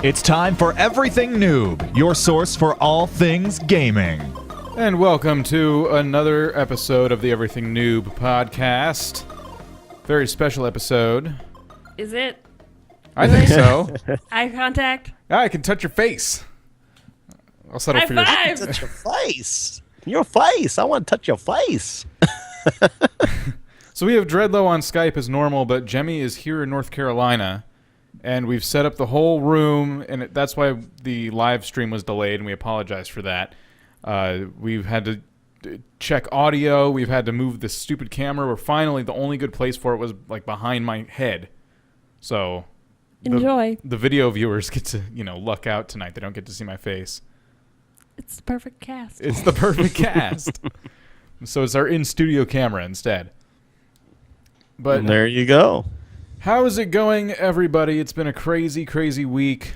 It's time for Everything Noob, your source for all things gaming. And welcome to another episode of the Everything Noob podcast. Very special episode. Is it? I think so. Eye contact? Yeah, I can touch your face. I'll settle High for your... five! Touch your face. Your face. I want to touch your face. So we have Dreadlow on Skype as normal, but Jemi is here in North Carolina. And we've set up the whole room, and that's why the live stream was delayed, and we apologize for that. We've had to check audio. We've had to move this stupid camera. Where finally, the only good place for it was like behind my head. So Enjoy. the video viewers get to, luck out tonight. They don't get to see my face. It's the perfect cast. It's the perfect cast. So it's our in-studio camera instead. But And there you go. how is it going, everybody? It's been a crazy, crazy week.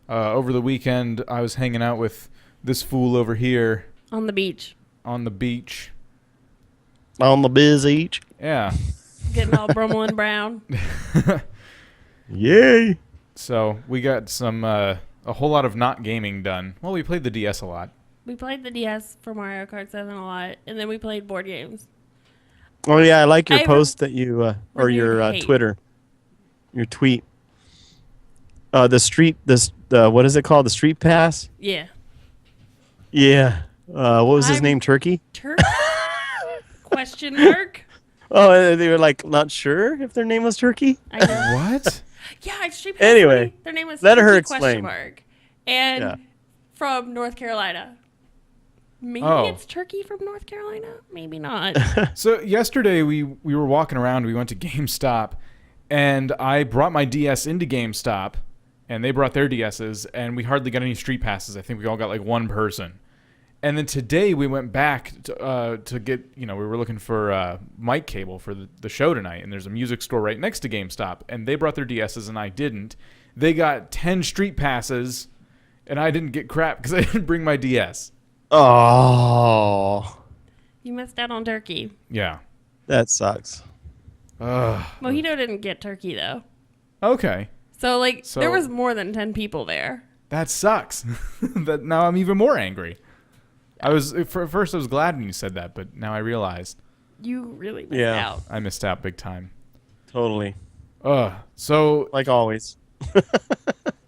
Over the weekend, I was hanging out with this fool over here On the beach. on the beach. On the biz each. Yeah. Getting all Brummel and Brown. Yay. So we got some a whole lot of not gaming done. Well, we played the DS a lot. We played the DS for Mario Kart 7 a lot, and then we played board games. Oh, yeah. I like your I post that you, or renewed your hate. Twitter. Your tweet. What is it called? The Street Pass? Yeah. Yeah. What was his I'm- name? Turkey? Turk? Question mark? Oh, they were like not sure if their name was Turkey? I know. What? Yeah, it's Street Anyway, Pass. Their name was let her Turkey explain. Question mark. And Yeah. from North Carolina. Maybe Oh. it's Turkey from North Carolina? Maybe not. So yesterday we were walking around. We went to GameStop, and I brought my DS into GameStop, and they brought their DSs, and we hardly got any street passes. I think we all got like one person. And then today we went back to get, we were looking for mic cable for the show tonight, and there's a music store right next to GameStop, and they brought their DSs and I didn't. They got 10 street passes, and I didn't get crap because I didn't bring my DS. Oh, You missed out on Turkey. Yeah. that sucks. Mojito didn't get Turkey, though. Okay. So, So- there was more than 10 people there. That sucks. Now I'm even more angry. For first I was glad when you said that, but now I realized You really missed Yeah. out. I missed out big time. Totally. So Like always.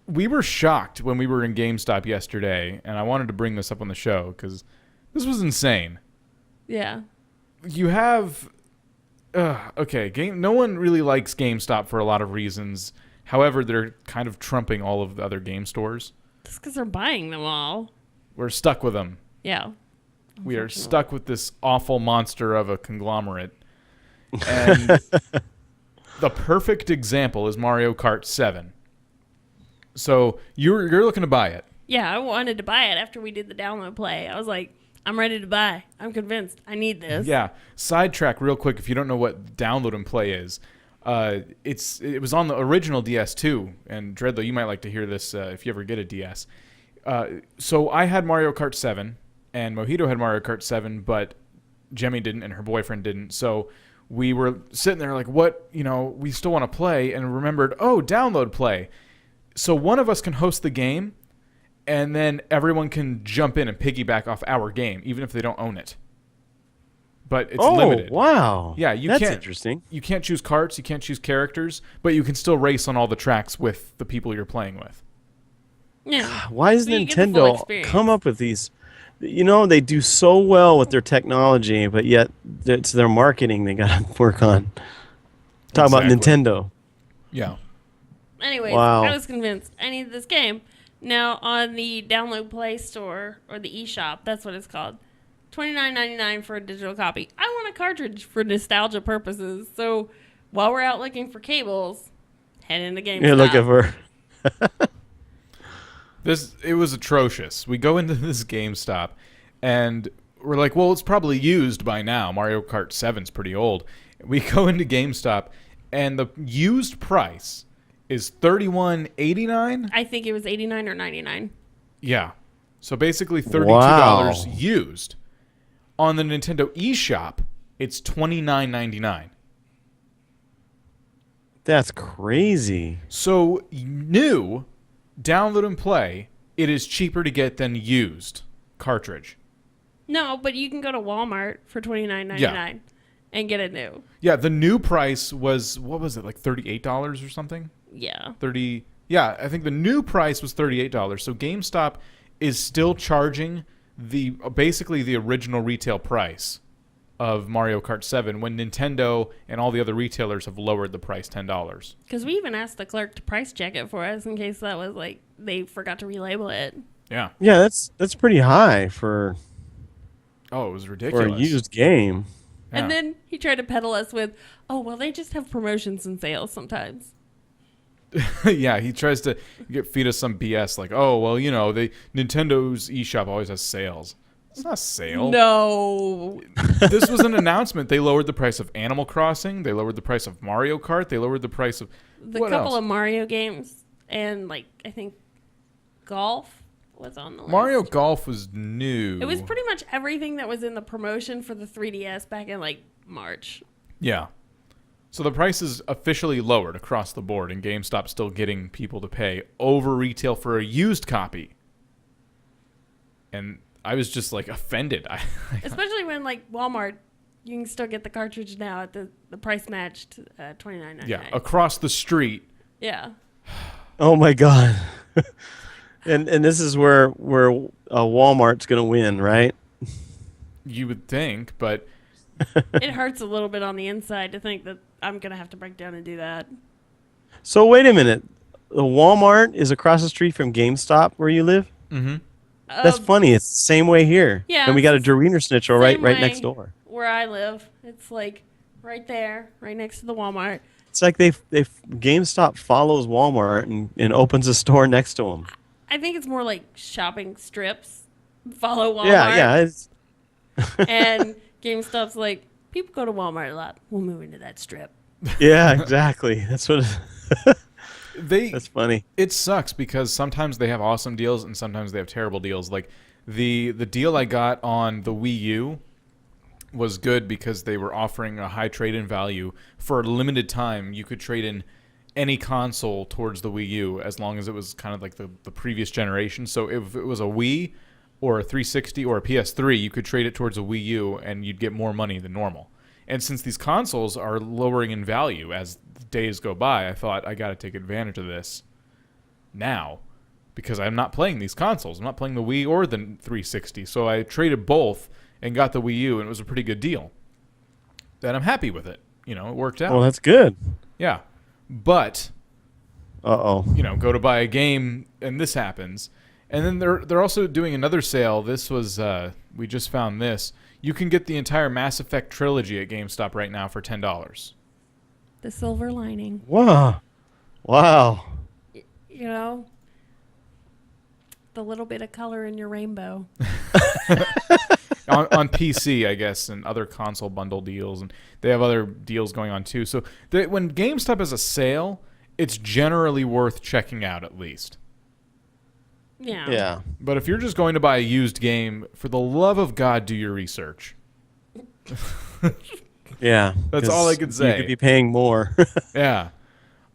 we were shocked when we were in GameStop yesterday, and I wanted to bring this up on the show because this was insane. Yeah. You have, no one really likes GameStop for a lot of reasons. However, they're kind of trumping all of the other game stores. Just because they're buying them all. We're stuck with them. Yeah. We are stuck with this awful monster of a conglomerate. And the perfect example is Mario Kart 7. So you're looking to buy it. Yeah, I wanted to buy it after we did the download play. I was like, I'm ready to buy. I'm convinced. I need this. Yeah. Sidetrack real quick if you don't know what download and play is. It was on the original DS too, and Dreadlow, you might like to hear this if you ever get a DS. So I had Mario Kart 7, and Mojito had Mario Kart 7, but Jemi didn't, and her boyfriend didn't. So we were sitting there like, what, we still want to play, and remembered, download play. So one of us can host the game, and then everyone can jump in and piggyback off our game, even if they don't own it. But it's limited. Wow. Yeah, you That's can't. interesting. You can't choose carts, you can't choose characters, but you can still race on all the tracks with the people you're playing with. Yeah. Why does So you get the full Nintendo experience. come up with these? They do so well with their technology, but yet it's their marketing they got to work on. Talk about Exactly. Nintendo. Yeah. Anyways, Wow. I was convinced I needed this game. Now, on the download play store, or the eShop, that's what it's called, $29.99 for a digital copy. I want a cartridge for nostalgia purposes. So while we're out looking for cables, head into GameStop. You're looking for. It was atrocious. We go into this GameStop, and we're like, well, it's probably used by now. Mario Kart 7's pretty old. We go into GameStop, and the used price is $31.89. I think it was $89 or $99. Yeah. So basically $32 Wow. used. On the Nintendo eShop, it's $29.99. That's crazy. So new download and play, it is cheaper to get than used cartridge. No, but you can go to Walmart for $29.99 and get it new. Yeah, the new price was, what was it, like $38 or something? Yeah. Yeah, I think the new price was $38. So GameStop is still charging basically the original retail price of Mario Kart 7 when Nintendo and all the other retailers have lowered the price $10. Because we even asked the clerk to price check it for us in case that was like they forgot to relabel it. Yeah. Yeah, that's pretty high for Oh, it was a ridiculous. used game. Yeah. And then he tried to peddle us with, oh, well, they just have promotions and sales sometimes. Yeah, he tries to feed us some BS like, oh, well, Nintendo's eShop always has sales. It's not a sale. No. This was an announcement. They lowered the price of Animal Crossing. They lowered the price of Mario Kart. They lowered the price of The what couple else? of Mario games and, like, I think golf was on the list. Mario Golf was new. It was pretty much everything that was in the promotion for the 3DS back in, like, March. Yeah. So the price is officially lowered across the board, and GameStop's still getting people to pay over retail for a used copy. And I was just like offended. Especially when, like, Walmart, you can still get the cartridge now at the price matched $29.99. Yeah, across the street. Yeah. Oh my god. and this is where Walmart's gonna win, right? You would think, but It hurts a little bit on the inside to think that I'm going to have to break down and do that. So wait a minute. The Walmart is across the street from GameStop where you live? That's funny. It's the same way here. Yeah, And we got a it's Doreener Schnitzel right same way next door. Where I live, it's like right there, right next to the Walmart. It's like they GameStop follows Walmart and opens a store next to them. I think it's more like shopping strips follow Walmart. Yeah. It's, And GameStop's like, people go to Walmart a lot. We'll move into that strip. yeah, exactly. That's what. That's funny. It sucks because sometimes they have awesome deals and sometimes they have terrible deals. Like the deal I got on the Wii U was good because they were offering a high trade-in value for a limited time. You could trade in any console towards the Wii U as long as it was kind of like the previous generation. So if it was a Wii or a 360 or a PS3, you could trade it towards a Wii U and you'd get more money than normal. And since these consoles are lowering in value as the days go by, I thought I got to take advantage of this now because I'm not playing these consoles. I'm not playing the Wii or the 360. So I traded both and got the Wii U, and it was a pretty good deal. And I'm happy with it. It worked out. Well, that's good. Yeah. But, Uh-oh. Go to buy a game, and this happens. And then they're also doing another sale. This was, we just found this. You can get the entire Mass Effect trilogy at GameStop right now for $10. The silver lining. Wow. The little bit of color in your rainbow. on PC, I guess, and other console bundle deals. And they have other deals going on, too. So when GameStop has a sale, it's generally worth checking out at least. Yeah. Yeah. But if you're just going to buy a used game, for the love of God, do your research. Yeah. That's all I could say. You could be paying more. Yeah.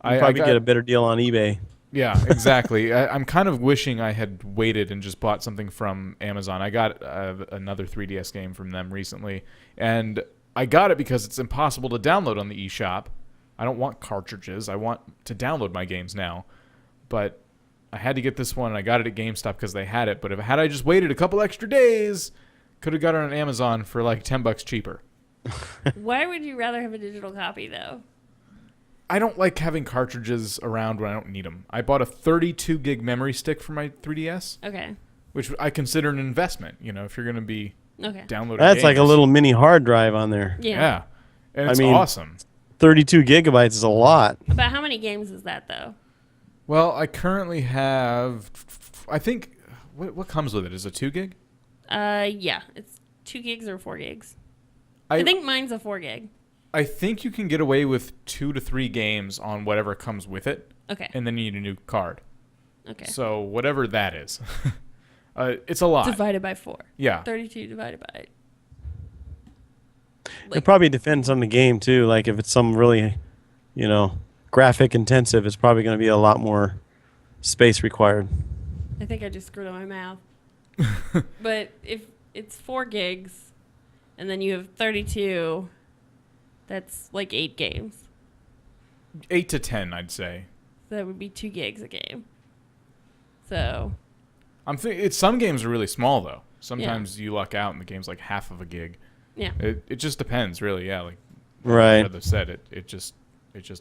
You probably get a better deal on eBay. Yeah, exactly. I'm kind of wishing I had waited and just bought something from Amazon. I got another 3DS game from them recently, and I got it because it's impossible to download on the eShop. I don't want cartridges. I want to download my games now. But I had to get this one, and I got it at GameStop because they had it. But had I just waited a couple extra days, could have got it on Amazon for like $10 cheaper. Why would you rather have a digital copy, though? I don't like having cartridges around when I don't need them. I bought a 32 gig memory stick for my 3DS, Okay. which I consider an investment. If you're going to be Okay. downloading That's like a games. little mini hard drive on there. Yeah. And I it's mean- awesome. 32 gigabytes is a lot. But how many games is that, though? Well, I currently have, I think, what comes with it? Is it 2 gig? Yeah. It's 2 gigs or 4 gigs. I think mine's a 4 gig. I think you can get away with 2 to 3 games on whatever comes with it. Okay. And then you need a new card. Okay. So whatever that is. It's a lot. Divided by 4. Yeah. 32 divided by... It probably depends on the game, too. Like, if it's some really, graphic intensive, it's probably going to be a lot more space required. I think I just screwed up my math. But if it's 4 gigs, and then you have 32, that's like 8 games. 8 to 10, I'd say. So that would be 2 gigs a game. So some games are really small though. Sometimes you luck out and the game's like half of a gig. yeah. It just depends, really. Yeah, like Right. Heather said, it just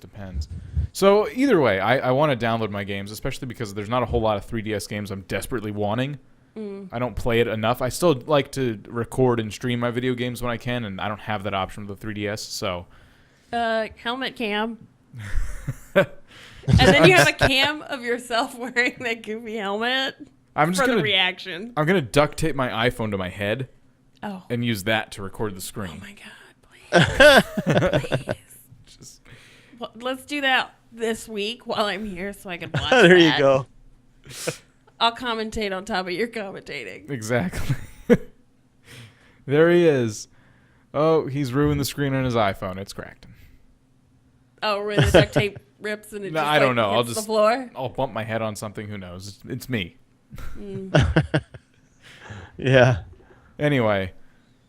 depends. So either way, I want to download my games, especially because there's not a whole lot of 3DS games I'm desperately wanting. I don't play it enough. I still like to record and stream my video games when I can, and I don't have that option with the 3DS. So, Helmet cam. And then you have a cam of yourself wearing that goofy helmet I'm just for gonna the reaction. I'm gonna duct tape my iPhone to my head Oh. and use that to record the Oh screen. my god, please. Just, Well, let's do that this week while I'm here so I can watch There that. you go. I'll commentate on top of your commentating. exactly. There he is. Oh, he's ruined the screen on his iPhone. It's cracked. Oh, where the duct tape rips and it No, just I don't know. hits I'll the just floor? I'll bump my head on something. Who knows? It's me. Yeah. Anyway,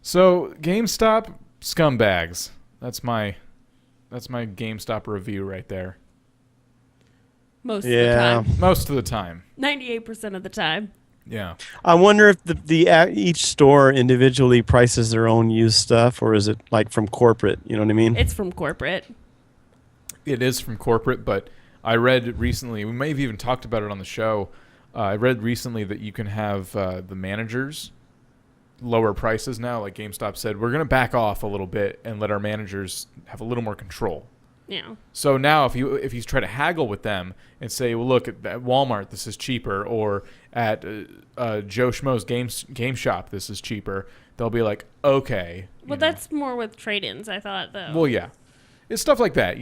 so GameStop scumbags. That's my GameStop review right there. Most of Yeah. the time. Most of the time. 98% of the time. Yeah. I wonder if each store individually prices their own used stuff, or is it like from corporate? You know what I mean? It's from corporate. It is from corporate, but I read recently, we may have even talked about it on the show. I read recently that you can have the managers lower prices now. Like GameStop said, we're going to back off a little bit and let our managers have a little more control. Yeah. So now if you try to haggle with them and say, well, look, at Walmart, this is cheaper, or at Joe Schmo's game shop, this is cheaper, they'll be like, okay. Well, that's more with trade-ins, I thought, though. Well, yeah. It's stuff like that,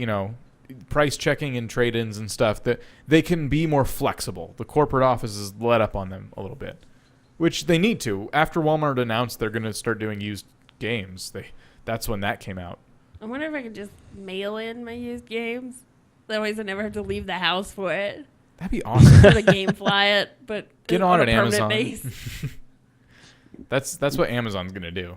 price checking and trade-ins and stuff, that they can be more flexible. The corporate offices let up on them a little bit, which they need to. After Walmart announced they're going to start doing used games, that's when that came out. I wonder if I could just mail in my used games. That way I never have to leave the house for it. That'd be awesome. For the game fly it, but Get on a it, permanent Amazon. base. That's what Amazon's going to do.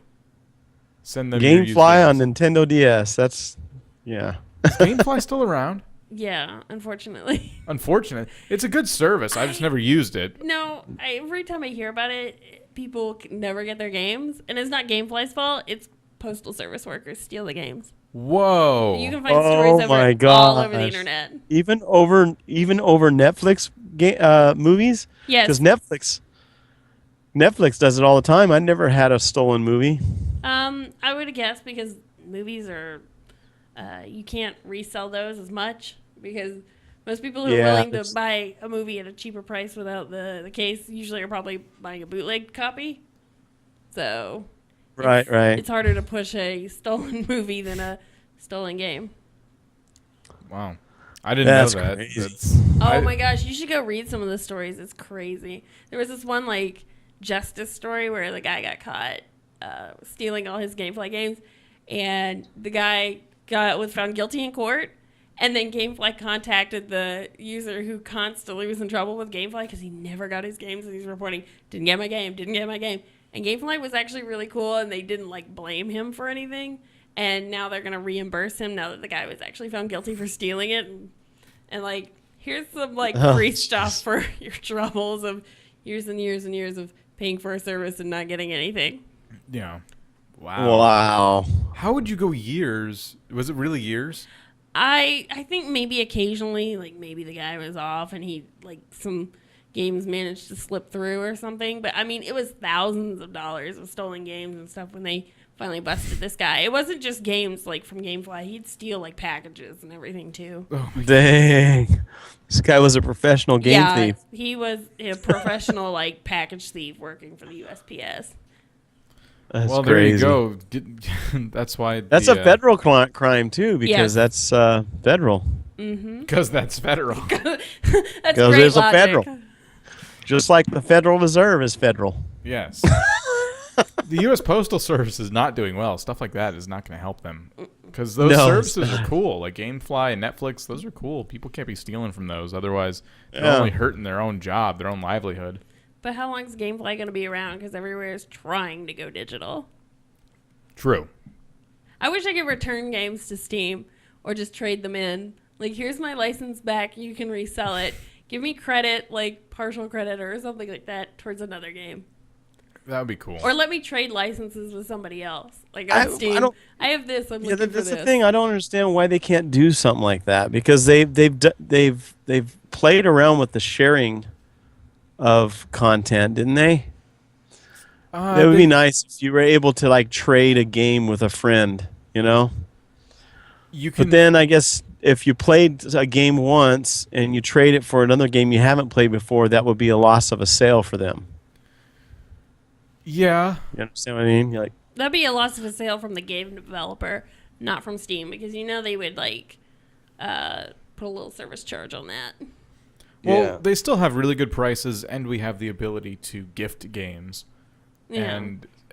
Send them your used GameFly on games. Nintendo DS. That's yeah. Is GameFly still around? Yeah, unfortunately. Unfortunate. It's a good service. I just never used it. No, every time I hear about it, people can never get their games. And it's not GameFly's fault. It's postal service workers steal the games. Whoa. You can find stories my over all over the gosh. internet. Even over Netflix movies. Yes. Because Netflix does it all the time. I never had a stolen movie. I would guess because movies are, you can't resell those as much because most people who are Yeah, willing to it's- buy a movie at a cheaper price without the case usually are probably buying a bootleg copy. So Right. it's harder to push a stolen movie than a stolen game. Wow. I didn't That's know that. crazy. Oh my gosh, you should go read some of the stories. It's crazy. There was this one like justice story where the guy got caught stealing all his GameFly games, and the guy was found guilty in court. And then GameFly contacted the user who constantly was in trouble with GameFly because he never got his games, and he's reporting, didn't get my game. And GameFly was actually really cool, and they didn't like blame him for anything. And now they're gonna reimburse him now that the guy was actually found guilty for stealing it. And like, here's some like free stuff for your troubles of years and years and years of paying for a service and not getting anything. Yeah. Wow. Wow. How would you go years? Was it really years? I think maybe occasionally, like maybe the guy was off and he like some games managed to slip through or something. But I mean, it was thousands of dollars of stolen games and stuff when they finally busted this guy. It wasn't just games like from GameFly. He'd steal like packages and everything too. Dang. This guy was a professional game thief. He was a professional like package thief working for the USPS. That's well, crazy. there you go. That's why. That's a federal crime too, because Yes. that's federal. Because that's federal. That's Because great there's a logic. federal. Just like the Federal Reserve is federal. Yes. The U.S. Postal Service is not doing well. Stuff like that is not going to help them. Because those No, services are cool. Like GameFly and Netflix, those are cool. People can't be stealing from those. Otherwise, they're only hurting their own job, their own livelihood. But how long is GameFly going to be around? Because everywhere is trying to go digital. True. I wish I could return games to Steam or just trade them in. Like, here's my license back. You can resell it. Give me credit, like partial credit or something like that, towards another game. That would be cool. Or let me trade licenses with somebody else. Like on Steam, I have this. I'm looking for that's this. the thing. I don't understand why they can't do something like that, because they've played around with the sharing of content, didn't they? It would be nice if you were able to like trade a game with a friend, you know. You can. But then I guess if you played a game once and you trade it for another game you haven't played before, that would be a loss of a sale for them. Yeah. You understand what I mean? You're like, That'd be a loss of a sale from the game developer, not from Steam, because they would like put a little service charge on that. Well, they still have really good prices, and we have the ability to gift games. Yeah.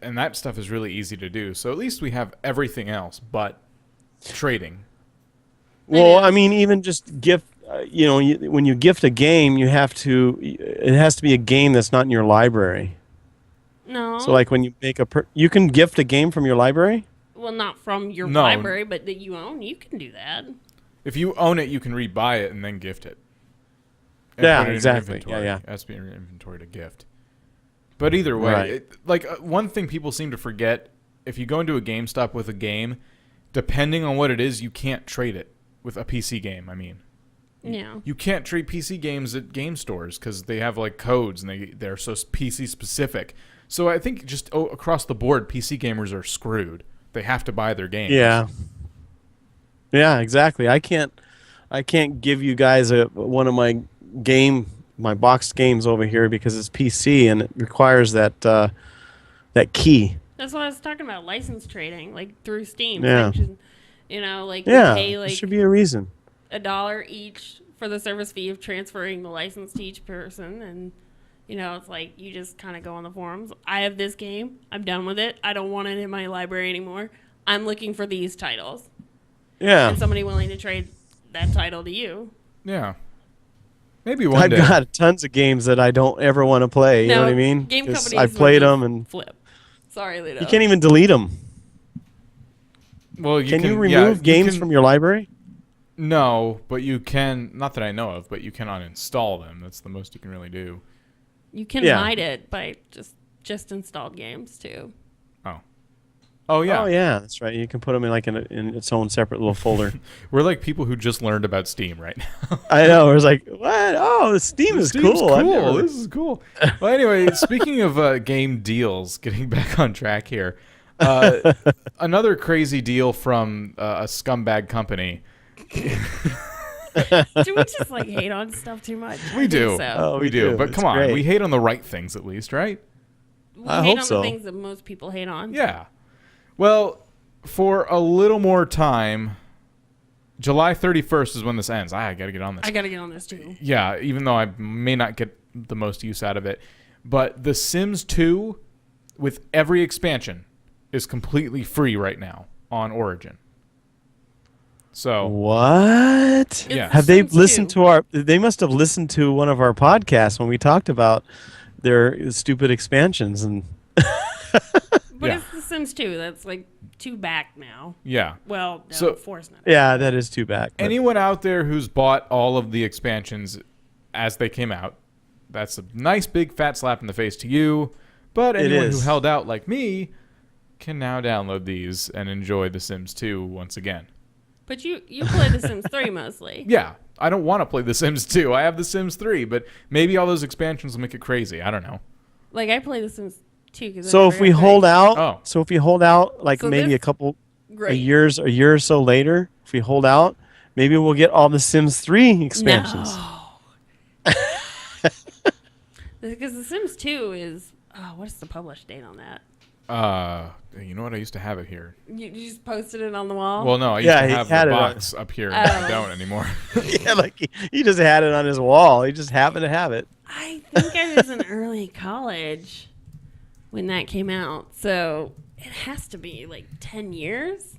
And that stuff is really easy to do. So at least we have everything else but trading. well, I mean, even just gift. When you gift a game, you have to. It has to be a game that's not in your library. No. So, like when you make you can gift a game from your library. Well, not from your No. library, but that you own. You can do that. If you own it, you can rebuy it and then gift it. And Yeah, put it in your exactly. inventory. Yeah. It has to be in your inventory to gift. But either way, Right. one thing people seem to forget, if you go into a GameStop with a game, depending on what it is, you can't trade it with a PC game, I mean. Yeah. You can't trade PC games at game stores because they have like codes and they're so PC specific. So I think just across the board, PC gamers are screwed. They have to buy their games. Yeah. Yeah, exactly. I can't give you guys one of my boxed games over here because it's PC and it requires that key. That's what I was talking about. License trading, like through Steam. Yeah. You Yeah, pay there like should be a reason. $1 each for the service fee of transferring the license to each person, and it's like you just kind of go on the forums. I have this game. I'm done with it. I don't want it in my library anymore. I'm looking for these titles. Yeah. And somebody willing to trade that title to you. Yeah. Maybe one I've day. got tons of games that I don't ever want to play. You know what I mean? Game 'Cause companies I played will them and flip. Sorry, Ludo. you can't even delete them. Well, Can you remove games from your library? No, but you can. Not that I know of, but you can uninstall them. That's the most you can really do. You can Yeah. hide it by just installed games too. Oh yeah. Oh yeah, that's right. You can put them in its own separate little folder. We're like people who just learned about Steam right now. I know. It was like, what? Oh, Steam is Steam's cool. I've never- This is cool. Well, anyway, speaking of game deals, getting back on track here, another crazy deal from a scumbag company. Do we just hate on stuff too much? I We think do. So. Oh, We do. But It's come on, great. we hate on the right things at least, right? We I hate hope on so. the things that most people hate on. Yeah. Well, for a little more time, July 31st is when this ends. I got to get on this. I gotta get on this too. Yeah, even though I may not get the most use out of it. But The Sims 2, with every expansion, is completely free right now on Origin. So, What? Yeah. Have they Sims listened 2. to our? They must have listened to one of our podcasts when we talked about their stupid expansions and. But Yeah. it's The Sims 2. That's 2 back now. yeah. Well, no, So- 4's not. Yeah, that is too bad. but- Anyone out there who's bought all of the expansions as they came out, that's a nice big fat slap in the face to you. But It anyone who is. held out like me can now download these and enjoy The Sims 2 once again. But you play The Sims 3 mostly. Yeah, I don't want to play The Sims 2. I have The Sims 3, but maybe all those expansions will make it crazy. I don't know. I play The Sims 2 because So if we hold out, Oh. so if we hold out So maybe this- a couple Great. a year or so later, if we hold out, maybe we'll get all the Sims 3 expansions. No. Because The Sims 2 is what's the published date on that? You know what? I used to have it here. You just posted it on the wall. Well, no, I used Yeah, to he have had the it on- box up here, and I Oh. don't anymore. Yeah, he just had it on his wall. He just happened to have it. I think I was in early college when that came out, so it has to be 10 years.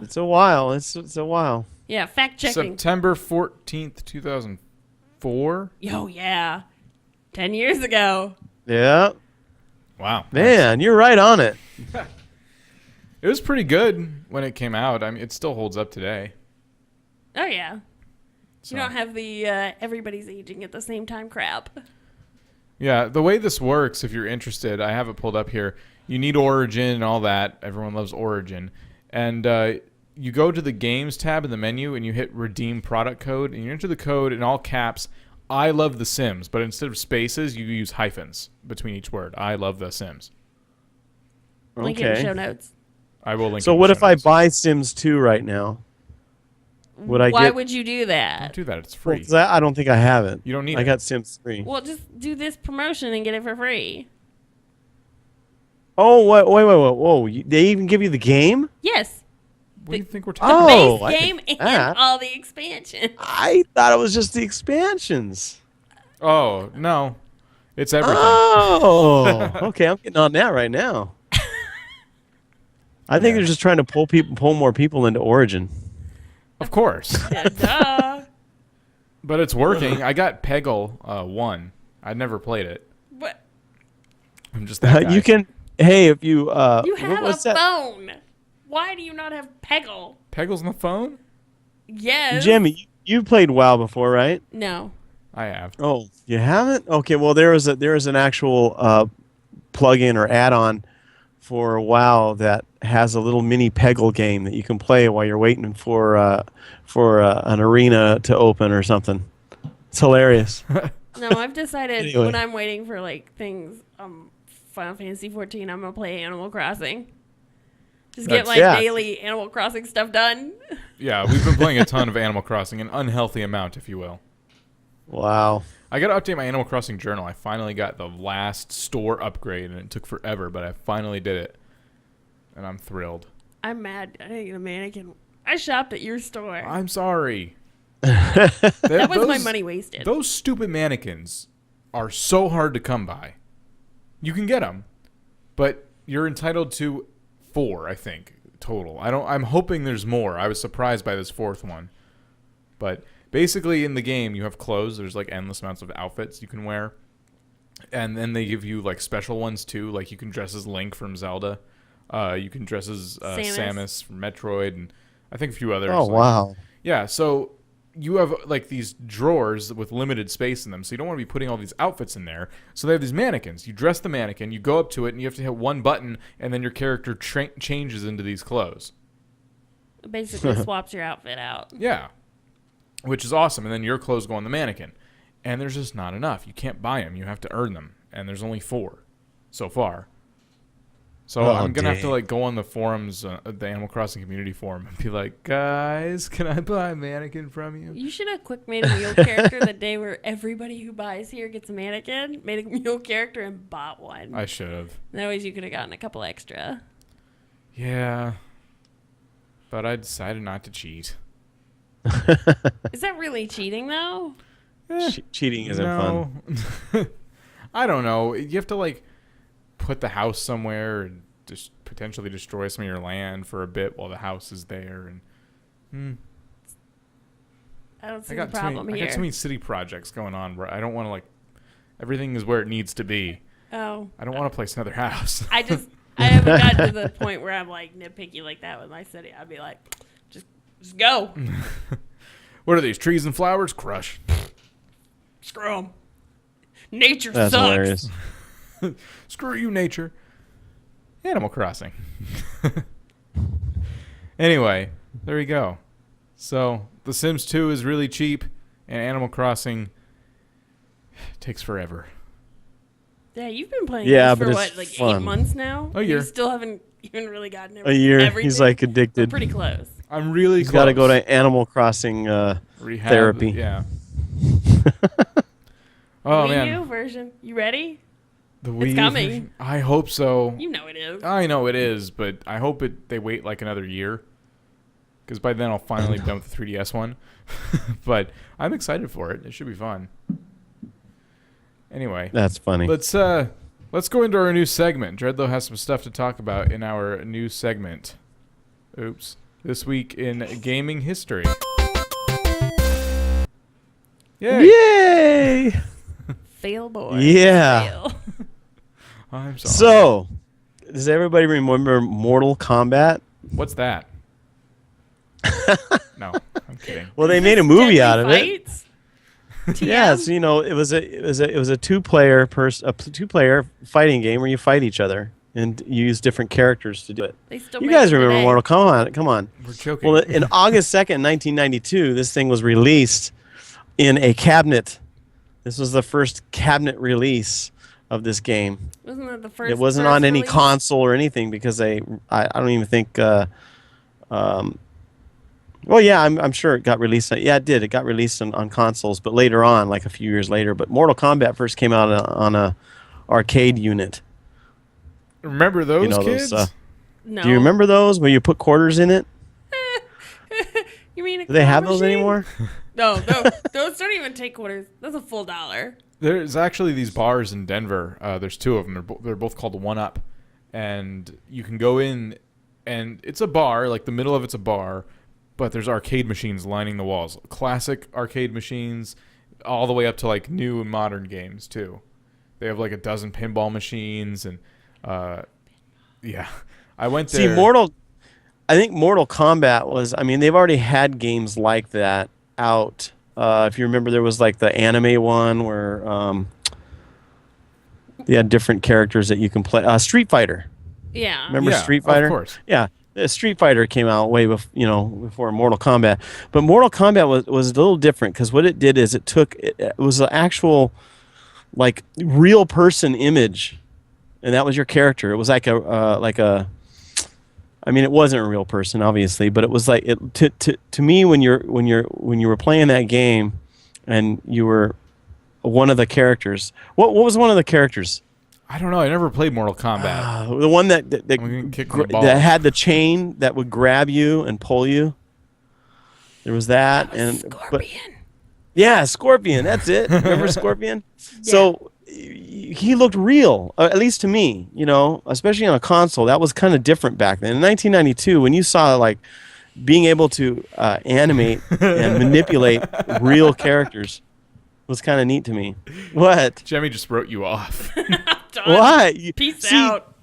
It's a while. It's a while. Yeah, fact checking. September 14th, 2004. Oh, yeah. 10 years ago. Yeah. Wow. Man, you're right on it. It was pretty good when it came out. I mean, it still holds up today. Oh, yeah. So. You don't have the everybody's aging at the same time crap. Yeah, the way this works, if you're interested, I have it pulled up here. You need Origin and all that. Everyone loves Origin. And you go to the Games tab in the menu, and you hit Redeem Product Code, and you enter the code in all caps, I love The Sims. But instead of spaces, you use hyphens between each word. I love The Sims. Link in the show notes. I will link So in the what show if I notes. buy Sims 2 right now? Why would you do that? Don't do that. It's Well, free. 'cause I don't think I have it. You don't need I it. got Sims 3. Well, just do this promotion and get it for free. Oh, wait. Whoa. They even give you the game? Yes. What do you think we're talking The about? Oh, I base can game do and that. all the expansions. I thought it was just the expansions. Oh, no. It's everything. Oh, okay. I'm getting on that right now. I think they're just trying to pull more people into Origin. Of course. Yeah, duh. But it's working. I got Peggle 1. I'd never played it. But I'm just that guy. You can. Hey, if you. you have a what's that? phone. Why do you not have Peggle? Peggle's on the phone? Yes. Jimmy, you played WoW before, right? No. I have. Oh, you haven't? Okay, well there is an actual plug-in or add-on for WoW that has a little mini Peggle game that you can play while you're waiting for an arena to open or something. It's hilarious. No, I've decided Anyway. when I'm waiting for like things, Final Fantasy 14, I'm gonna play Animal Crossing. Just get my Yeah. daily Animal Crossing stuff done. Yeah, we've been playing a ton of Animal Crossing, an unhealthy amount, if you will. Wow. I got to update my Animal Crossing journal. I finally got the last store upgrade, and it took forever, but I finally did it. And I'm thrilled. I'm mad. I didn't get a mannequin. I shopped at your store. I'm sorry. That was my money wasted. Those stupid mannequins are so hard to come by. You can get them, but you're entitled to 4, I think, total. I'm hoping there's more. I was surprised by this 4th one. But basically in the game you have clothes. There's like endless amounts of outfits you can wear. And then they give you like special ones too. Like you can dress as Link from Zelda. You can dress as Samus from Metroid, and I think a few others. Oh, wow. Yeah, so you have like these drawers with limited space in them, so you don't want to be putting all these outfits in there. So they have these mannequins. You dress the mannequin, you go up to it, and you have to hit one button, and then your character changes into these clothes. It basically swaps your outfit out. Yeah, which is awesome. And then your clothes go on the mannequin, and there's just not enough. You can't buy them. You have to earn them, and there's only 4 so far. So I'm going to have to like go on the forums, the Animal Crossing community forum, and be like, guys, can I buy a mannequin from you? You should have quick made a mule character the day where everybody who buys here gets a mannequin. Made a mule character and bought one. I should have. That way you could have gotten a couple extra. Yeah. But I decided not to cheat. Is that really cheating though? Cheating isn't fun. I don't know. You have to like put the house somewhere and just potentially destroy some of your land for a bit while the house is there. And I don't see I the problem got here. too many city projects going on where I don't want to like everything is where it needs to be. Oh. I don't want to place another house. I haven't gotten to the point where I'm like nitpicky like that with my city. I'd be like, just go. What are these, trees and flowers? Crush. Screw 'em. Nature That's sucks. hilarious. Screw you, nature. Animal Crossing. Anyway, there you go. So, The Sims 2 is really cheap, and Animal Crossing takes forever. Yeah, you've been playing Yeah, this for but what, it's like fun. 8 months now? A year. You still haven't even really gotten A year. everything? He's like We're addicted. pretty close. I'm really He's close. got to go to Animal Crossing Rehab, therapy. Yeah. Oh, Wii man. U version. You ready? The Wii U coming. version? I hope so. You know it is. I know it is, but I hope they wait like another year. Because by then I'll finally be done with the 3DS one. But I'm excited for it. It should be fun. Anyway, That's funny. let's go into our new segment. Dreadlow has some stuff to talk about in our new segment. Oops. This week in gaming history. Yay! Yay! Fail boy. Yeah. Fail. I'm sorry. So, does everybody remember Mortal Kombat? What's that? No, I'm kidding. Well, they made a movie Deadly out of it. Fights? TM? Yes, you know, it was a two-player fighting game where you fight each other and you use different characters to do it. They still You make guys it remember today. Mortal Kombat? Come on. We're joking. Well, in August 2nd, 1992, this thing was released in a cabinet. This was the first cabinet release of this game. Wasn't that the first? It wasn't on any release? console or anything because I don't even think. Well, yeah, I'm sure it got released. Yeah, it did. It got released on consoles, but later on, like a few years later. But Mortal Kombat first came out on a arcade unit. Remember those You know kids? those. No. Do you remember those where you put quarters in it? You mean a Do they have claw those machine? anymore? No, those don't even take quarters. That's a full $1. There's actually these bars in Denver. There's two of them. They're both called One Up, and you can go in, and it's a bar. Like the middle of it's a bar, but there's arcade machines lining the walls. Classic arcade machines, all the way up to like new and modern games too. They have like a dozen pinball machines, and yeah, I went there. See, I think Mortal Kombat was. I mean, they've already had games like that out. If you remember, there was like the anime one where they had different characters that you can play. Street Fighter. Yeah. Remember Yeah, Street Fighter? of course. Yeah, Street Fighter came out way before Mortal Kombat. But Mortal Kombat was a little different because what it did is it was an actual like real person image, and that was your character. It was like a. I mean, it wasn't a real person, obviously, but it was like to me when you were playing that game, and you were one of the characters. What was one of the characters? I don't know. I never played Mortal Kombat. The one that We can kick the ball. that had the chain that would grab you and pull you. There was that, and Scorpion. yeah, Scorpion. That's it. Remember Scorpion? So he looked real, at least to me. You know, especially on a console. That was kind of different back then. In 1992, when you saw like being able to animate and manipulate real characters, was kind of neat to me. What? Jemi just wrote you off. Done. What? Peace See, out.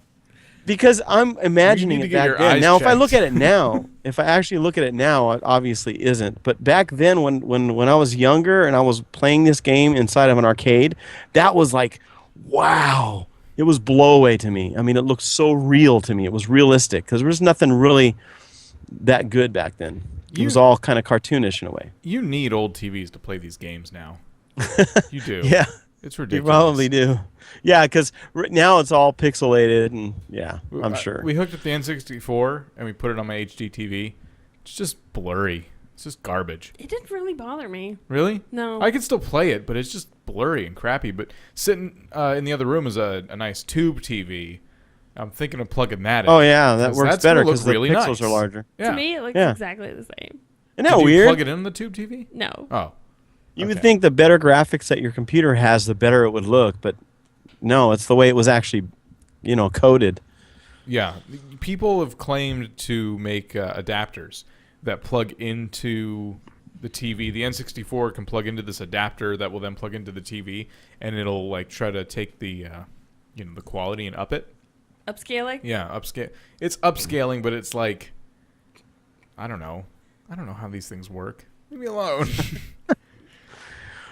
Because I'm imagining You need it to get back your then. eyes Now, if I checked. look at it now, if I actually look at it now, it obviously isn't. But back then, when I was younger and I was playing this game inside of an arcade, that was like, wow. It was blow away to me. I mean, it looked so real to me. It was realistic because there was nothing really that good back then. It was all kind of cartoonish in a way. You need old TVs to play these games now. You do. Yeah. It's You ridiculous. probably do. Yeah, because now it's all pixelated, and yeah, I'm sure. We hooked up the N64 and we put it on my HD TV. It's just blurry. It's just garbage. It didn't really bother me. Really? No. I can still play it, but it's just blurry and crappy. But sitting in the other room is a nice tube TV. I'm thinking of plugging that in. Oh yeah, that 'Cause works that's gonna better look because the really pixels nice. are larger. Yeah. To me, it looks Yeah. exactly the same. Isn't that Did you weird? plug it in the tube TV? No. Oh. You would Okay. think the better graphics that your computer has, the better it would look, but no, it's the way it was actually, coded. Yeah. People have claimed to make adapters that plug into the TV. The N64 can plug into this adapter that will then plug into the TV, and it'll like try to take the the quality and up it. Upscaling? Yeah, upscale. It's upscaling, but it's like I don't know how these things work. Leave me alone.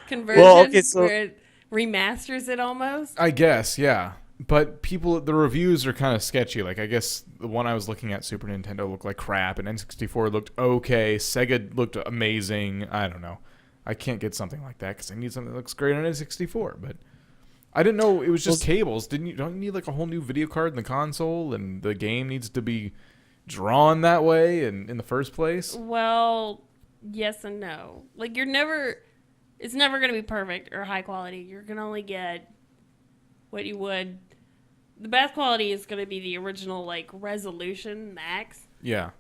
Conversion? Well, okay, so- where it remasters it almost? I guess, yeah. But the reviews are kind of sketchy. Like, I guess the one I was looking at, Super Nintendo, looked like crap, and N64 looked okay. Sega looked amazing. I don't know. I can't get something like that because I need something that looks great on N64. But I didn't know it was just cables. Don't you need like a whole new video card in the console, and the game needs to be drawn that way and in the first place? Well, yes and no. Like, it's never going to be perfect or high quality. You're going to only get what you would. The best quality is going to be the original, like, resolution max. Yeah.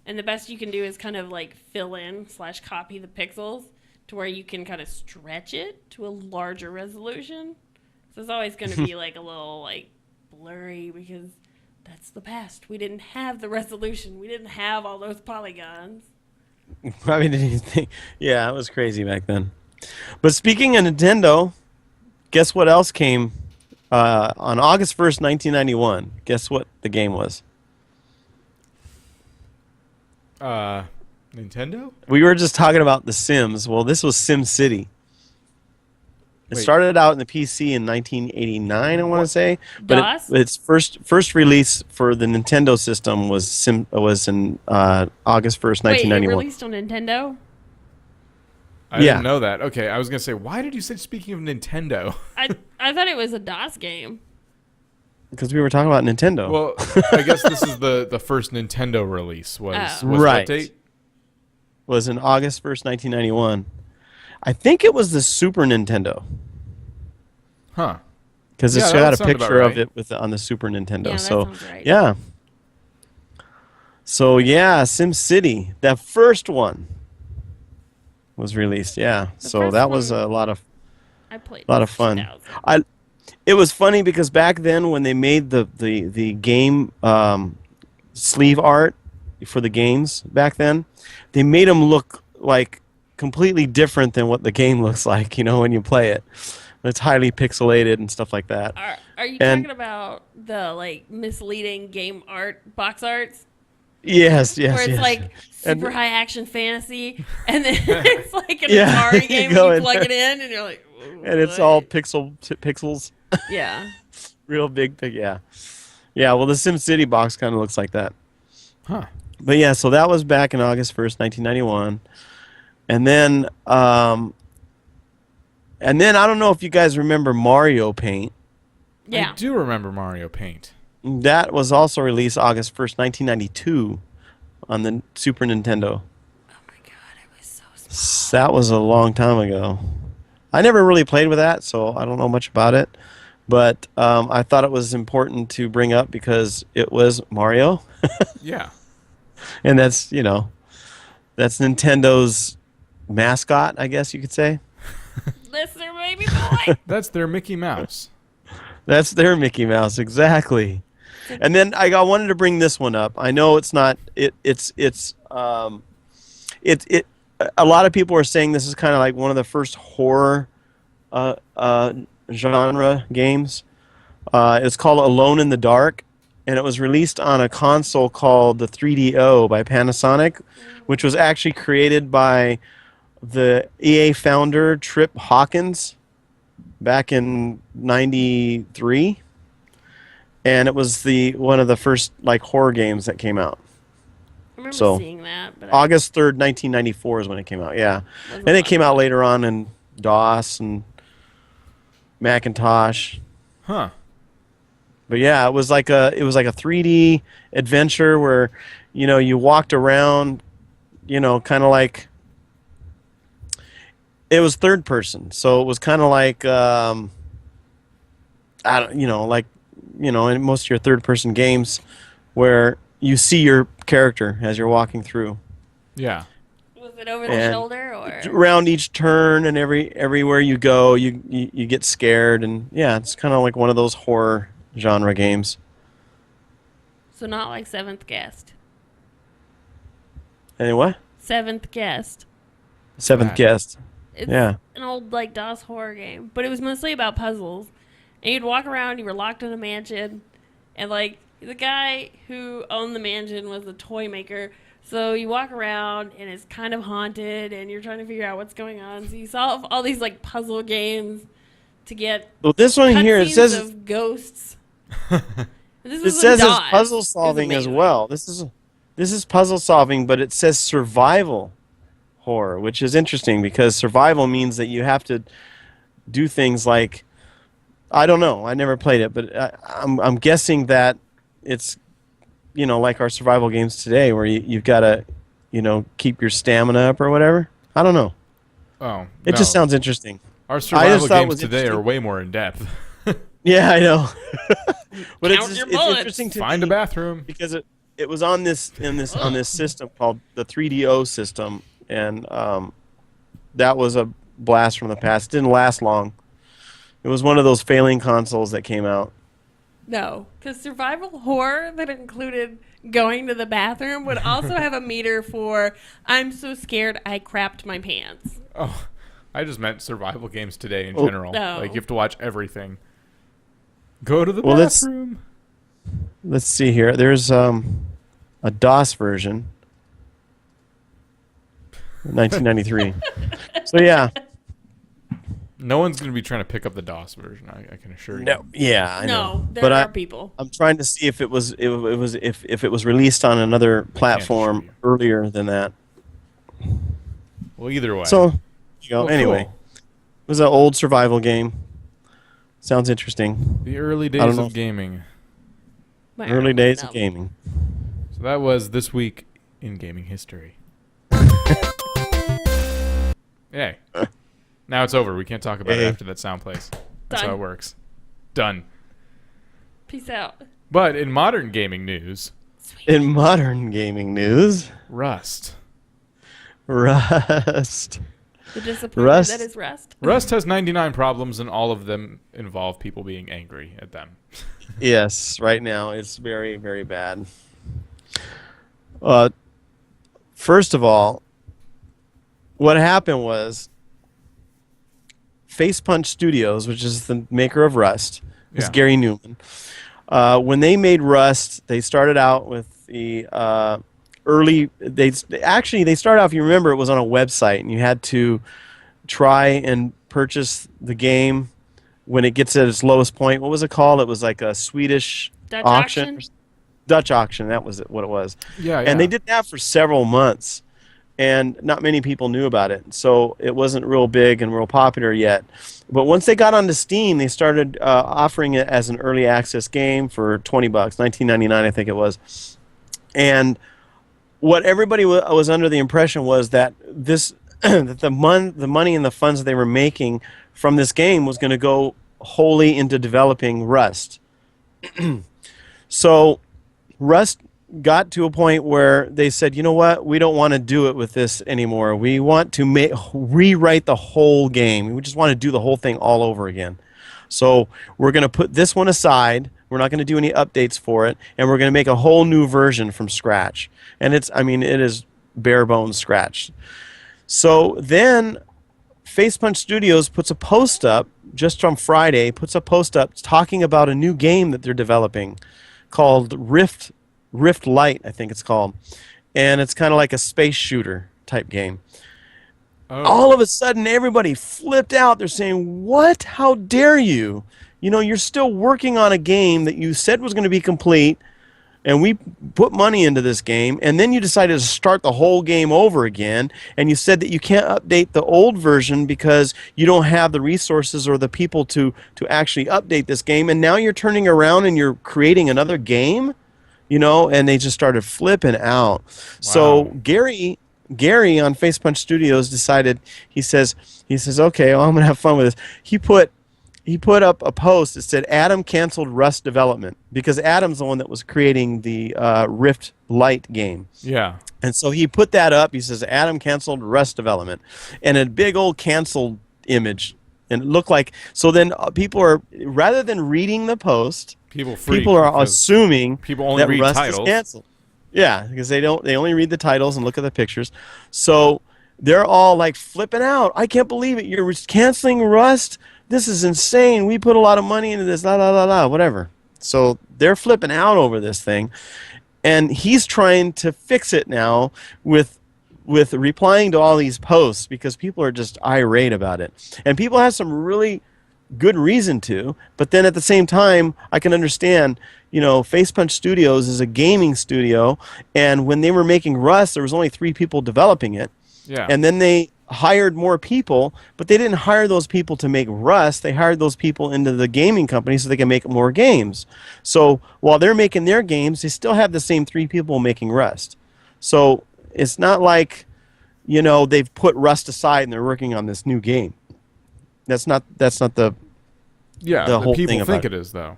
And the best you can do is kind of, like, fill in / copy the pixels to where you can kind of stretch it to a larger resolution. So it's always going to be, like, a little, like, blurry because that's the past. We didn't have the resolution. We didn't have all those polygons. I mean, did you think? Yeah, it was crazy back then. But speaking of Nintendo, guess what else came on August 1st, 1991? Guess what the game was? Nintendo? We were just talking about The Sims. Well, this was Sim City. It Wait. started out in the PC in 1989, I want to say, but DOS? its first release for the Nintendo system was in August 1st, Wait, it 1991. released on Nintendo? I Yeah. didn't know that. Okay, I was going to say, why did you say, speaking of Nintendo? I thought it was a DOS game. Because we were talking about Nintendo. Well, I guess this is the first Nintendo release. Was Oh. what Right. date? Was in August 1st, 1991. I think it was the Super Nintendo. Huh. Because Yeah, it's that got would a sound about picture of right. it on the Super Nintendo. Yeah, that so sounds right. yeah. So yeah, Sim City, that first one was released. Yeah. So first that was one- a lot of I played fun. 2000. It was funny because back then when they made the game sleeve art for the games back then, they made them look like completely different than what the game looks like, when you play it. It's highly pixelated and stuff like that. Are you And- talking about the misleading game art, box arts? Yes, Where yes, it's yes. super And- high action fantasy, and then it's like an Yeah, Atari you game go and you in plug there. it in, and you're like, And it's all what? pixels, Yeah. real big, yeah. Yeah, well, the Sim City box kind of looks like that. Huh. But yeah, so that was back in August 1st, 1991. And then I don't know if you guys remember Mario Paint. Yeah. I do remember Mario Paint. That was also released August 1st, 1992 on the Super Nintendo. Oh my god, it was so small. That was a long time ago. I never really played with that, so I don't know much about it. But I thought it was important to bring up because it was Mario. Yeah. And that's Nintendo's mascot, I guess you could say. That's their baby boy. That's their Mickey Mouse. That's their Mickey Mouse, exactly. And then I wanted to bring this one up. I know it's not. It's a lot of people are saying this is kind of like one of the first horror genre games. It's called Alone in the Dark, and it was released on a console called the 3DO by Panasonic, which was actually created by the EA founder Trip Hawkins back in '93, and it was one of the first horror games that came out. I remember So, seeing that, but August 3rd, 1994 is when it came out. Yeah, wasn't and it came watching out later on in DOS and Macintosh. Huh. But yeah, it was like a 3D adventure where you walked around, kind of like. It was third person, so it was kind of like in most of your third person games where you see your character as you're walking through. Yeah. Was it over the And shoulder or? Around each turn and everywhere you go, you get scared, and yeah, it's kind of like one of those horror genre games. So not like Seventh Guest. Anyway, Seventh Guest. Seventh Right. Guest. It's Yeah. an old DOS horror game, but it was mostly about puzzles. And you'd walk around, you were locked in a mansion, and the guy who owned the mansion was a toy maker. So you walk around and it's kind of haunted, and you're trying to figure out what's going on. So you solve all these puzzle games to get Well, this one here it cutscenes says of ghosts. This it was says in it's DOS. puzzle It was solving as amazing. well. This is puzzle solving, but it says survival horror, which is interesting because survival means that you have to do things like, I don't know, I never played it, but I'm guessing that it's like our survival games today where you've got to keep your stamina up or whatever. I don't know. Oh. It no. just sounds interesting. Our just survival thought it games was today are interesting. way more in depth. Yeah, I know. But Count it's your it's bullets. interesting to Find me a bathroom. because it was on this system called the 3DO system, and that was a blast from the past. It didn't last long. It was one of those failing consoles that came out. No, because survival horror that included going to the bathroom would also have a meter for I'm so scared I crapped my pants. Oh, I just meant survival games today in general. No. Like you have to watch everything. Go to the Well, bathroom. Let's see here. There's a DOS version, 1993. So yeah. No one's going to be trying to pick up the DOS version. I can assure you. No. Yeah, I know. No, there But are people. I'm trying to see if it was if it was released on another platform you. earlier than that. Well, either way. So, you go. Well, Anyway, cool. it was an old survival game. Sounds interesting. The early I days don't know. of gaming. My Early arm days went of up. gaming. So that was this week in gaming history. Yay. Now it's over. We can't talk about it Yay. after that sound plays. That's Done. how it works. Done. Peace out. But in modern gaming news, In modern gaming news, Rust. Rust. The disappointment Rust. that is Rust. Rust has 99 problems, and all of them involve people being angry at them. Yes, right now it's very, very bad. First of all, what happened was Face Punch Studios, which is the maker of Rust, was Yeah. Gary Newman. When they made Rust, they started out with the early. They started out. If you remember, it was on a website, and you had to try and purchase the game when it gets at its lowest point. What was it called? It was like a Swedish Dutch auction. auction? Dutch auction. That was what it was. Yeah, And they did that for several months, and not many people knew about it. So it wasn't real big and real popular yet. But once they got onto Steam, they started offering it as an early access game for $20, $19.99, I think it was. And what everybody was under the impression was that this that the money and the funds that they were making from this game was going to go wholly into developing Rust. So Rust got to a point where they said, you know what, we don't want to do it with this anymore. We want to rewrite the whole game. We just want to do the whole thing all over again. So we're going to put this one aside. We're not going to do any updates for it, and we're going to make a whole new version from scratch. And it is bare bones scratch. So then Face Punch Studios puts a post up just on Friday, talking about a new game that they're developing called Rift Light, I think it's called. And it's kind of like a space shooter type game. Oh. All of a sudden, everybody flipped out. They're saying, what? How dare you? You know, you're still working on a game that you said was going to be complete, and we put money into this game, and then you decided to start the whole game over again, and you said that you can't update the old version because you don't have the resources or the people to actually update this game, and now you're turning around and you're creating another game? You know, and they just started flipping out. Wow. So Gary on Face Punch Studios decided, he says, okay, well, I'm going to have fun with this. He put up a post that said Adam canceled Rust development because Adam's the one that was creating the Rift Light game. Yeah. And so he put that up. He says Adam canceled Rust development, and a big old canceled image. And it looked like, so then people are, rather than reading the post, people are assuming people only that read Rust titles. is canceled. Yeah, because they only read the titles and look at the pictures. So they're all like flipping out. I can't believe it. You're canceling Rust? This is insane. We put a lot of money into this, whatever. So they're flipping out over this thing. And he's trying to fix it now with replying to all these posts because people are just irate about it. And people have some really good reason to, but then at the same time, I can understand, you know, Face Punch Studios is a gaming studio, and when they were making Rust, there was only 3 people developing it. Yeah. And then they hired more people, but they didn't hire those people to make Rust. They hired those people into the gaming company so they can make more games. So while they're making their games, they still have the same 3 people making Rust. So it's not like, you know, they've put Rust aside and they're working on this new game. That's not the the whole people thing think about it is, though.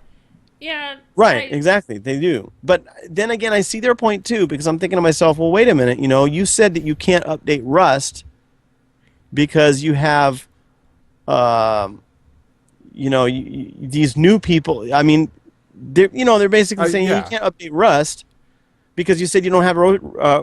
Yeah. Right, exactly. They do. But then again, I see their point too, because I'm thinking to myself, well, wait a minute, you know, you said that you can't update Rust because you have, you know, these new people. I mean, they're basically saying yeah. you can't update Rust because you said you don't have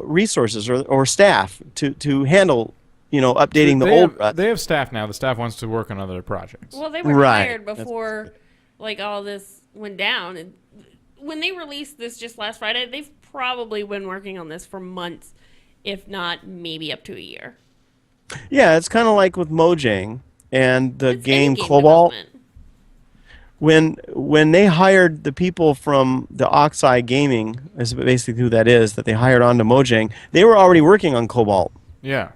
resources or staff to handle, updating the old Rust. They have staff now. The staff wants to work on other projects. Well, they were Right. hired before, like, all this went down. And when they released this just last Friday, they've probably been working on this for months, if not maybe up to a year. Yeah, it's kind of like with Mojang and the It's game any game Cobalt. development. When they hired the people from the Oxeye Gaming, is basically who that is, that they hired onto Mojang, they were already working on Cobalt. Yeah.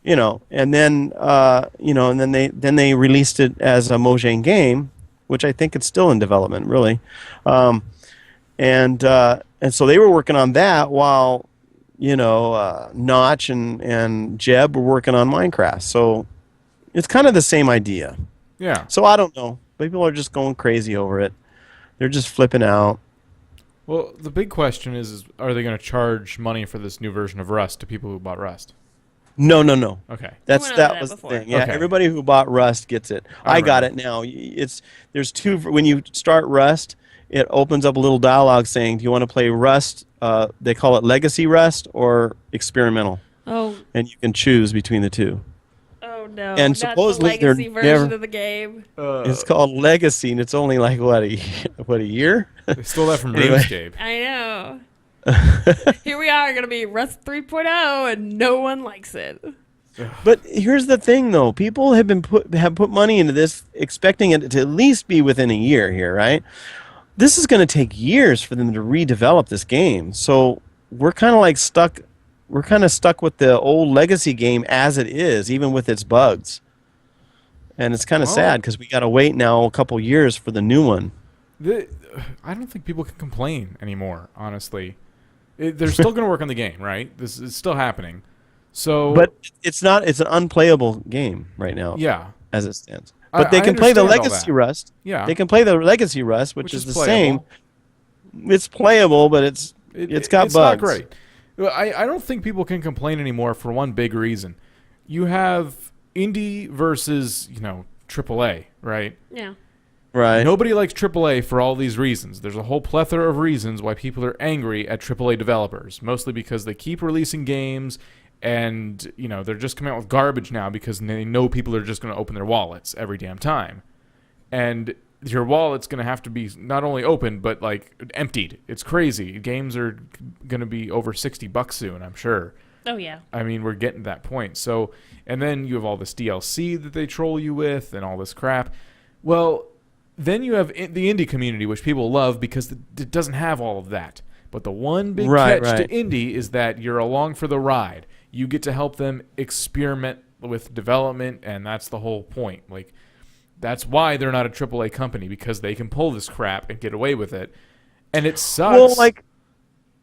And then then they released it as a Mojang game, which I think it's still in development, really. And so they were working on that while Notch and Jeb were working on Minecraft. So it's kind of the same idea. Yeah. So I don't know. People are just going crazy over it. They're just flipping out. Well, the big question is are they going to charge money for this new version of Rust to people who bought Rust? No. Okay. We went over That that was the before. thing. Yeah, Okay. everybody who bought Rust gets it. I got it now. There's two. When you start Rust, it opens up a little dialogue saying, "Do you want to play Rust?" They call it Legacy Rust or Experimental, Oh, and you can choose between the two. oh no. And not supposedly the they're legacy version never- of the game. It's called Legacy, and it's only like what a year? They stole that from Anyway. RuneScape. I know. Here we are, going to be Rust 3.0, and no one likes it. But here's the thing, though. People have put money into this, expecting it to at least be within a year here, right? This is going to take years for them to redevelop this game. So we're kind of stuck. We're kind of stuck with the old legacy game as it is, even with its bugs. And it's kind of sad because we got to wait now a couple years for the new one. I don't think people can complain anymore, honestly. They're still going to work on the game, right? This is still happening. So, But it's not. It's an unplayable game right now. yeah. As it stands. But they I can play the understand all legacy that. Rust. Yeah. They can play the legacy Rust, which is the same. It's playable, but it's got bugs. It's not great. I don't think people can complain anymore for one big reason. You have indie versus, AAA, right? Yeah. Right. Nobody likes AAA for all these reasons. There's a whole plethora of reasons why people are angry at AAA developers, mostly because they keep releasing games and, they're just coming out with garbage now because they know people are just going to open their wallets every damn time. And your wallet's going to have to be not only open, but, emptied. It's crazy. Games are going to be over $60 soon, I'm sure. Oh, yeah. I mean, we're getting to that point. So, and then you have all this DLC that they troll you with and all this crap. Well, then you have the indie community, which people love because it doesn't have all of that. But the one big catch to indie is that you're along for the ride. You get to help them experiment with development, and that's the whole point. That's why they're not a AAA company, because they can pull this crap and get away with it. And it sucks. Well,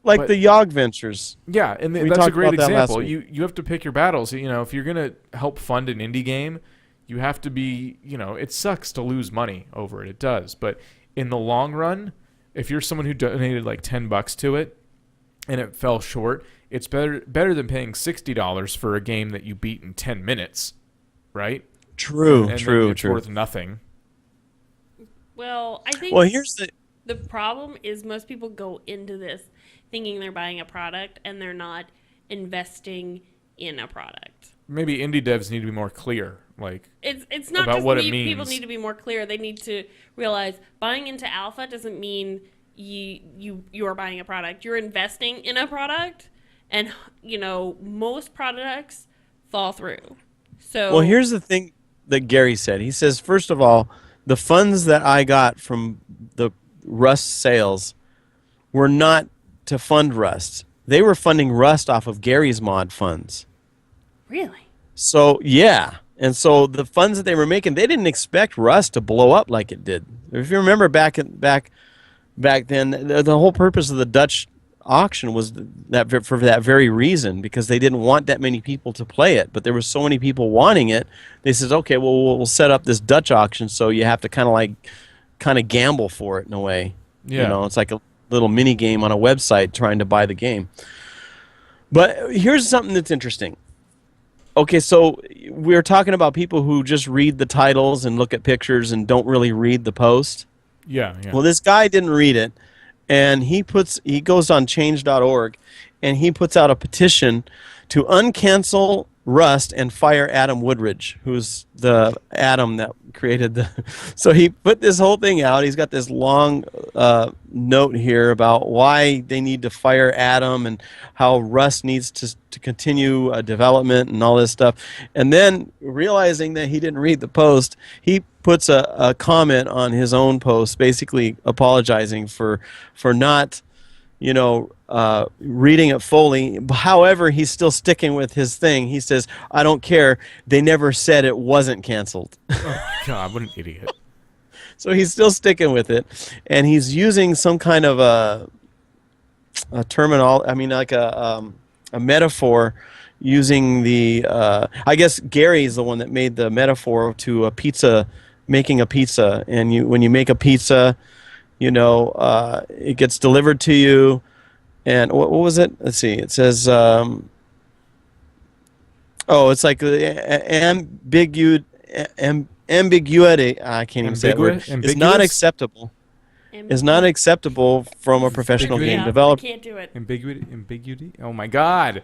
like the Yog Ventures. Yeah, and We that's a talked great about that last example. week. You have to pick your battles. If you're going to help fund an indie game, you have to be, it sucks to lose money over it. It does. But in the long run, if you're someone who donated $10 to it and it fell short, it's better than paying $60 for a game that you beat in 10 minutes, right? True, And true, then it's true. worth nothing. Well, I think Well, here's the problem is most people go into this thinking they're buying a product and they're not investing in a product. Maybe indie devs need to be more clear. It's not about just what it people means. need to be more clear. They need to realize buying into alpha doesn't mean you are buying a product. You're investing in a product, and most products fall through. So well, here's the thing that Gary said. He says, first of all, the funds that I got from the Rust sales were not to fund Rust. They were funding Rust off of Gary's mod funds. really. So, yeah. And so the funds that they were making, they didn't expect Rust to blow up like it did. If you remember back then, the whole purpose of the Dutch auction was for that very reason, because they didn't want that many people to play it. But there were so many people wanting it, they said, okay, well, we'll set up this Dutch auction, so you have to kind of gamble for it in a way. Yeah. It's like a little mini game on a website trying to buy the game. But here's something that's interesting. Okay, so we're talking about people who just read the titles and look at pictures and don't really read the post. Yeah, yeah. Well, this guy didn't read it, and he goes on change.org, and he puts out a petition to uncancel Rust and fire Adam Woodridge, who's the Adam that created the. So he put this whole thing out. He's got this long note here about why they need to fire Adam and how Rust needs to continue development and all this stuff. And then realizing that he didn't read the post, he puts a comment on his own post, basically apologizing for not, reading it fully. However, he's still sticking with his thing. He says, "I don't care. They never said it wasn't canceled." Oh, God, what an idiot. So he's still sticking with it, and he's using some kind of a terminal. I mean, like a metaphor, using the. I guess Gary's the one that made the metaphor to a pizza, making a pizza, and when you make a pizza, it gets delivered to you, and what was it? Let's see. It says, it's like ambiguity. I can't even say that word. It's not acceptable. Is not acceptable from a professional game developer. I can't do it. Ambiguity? Oh my God.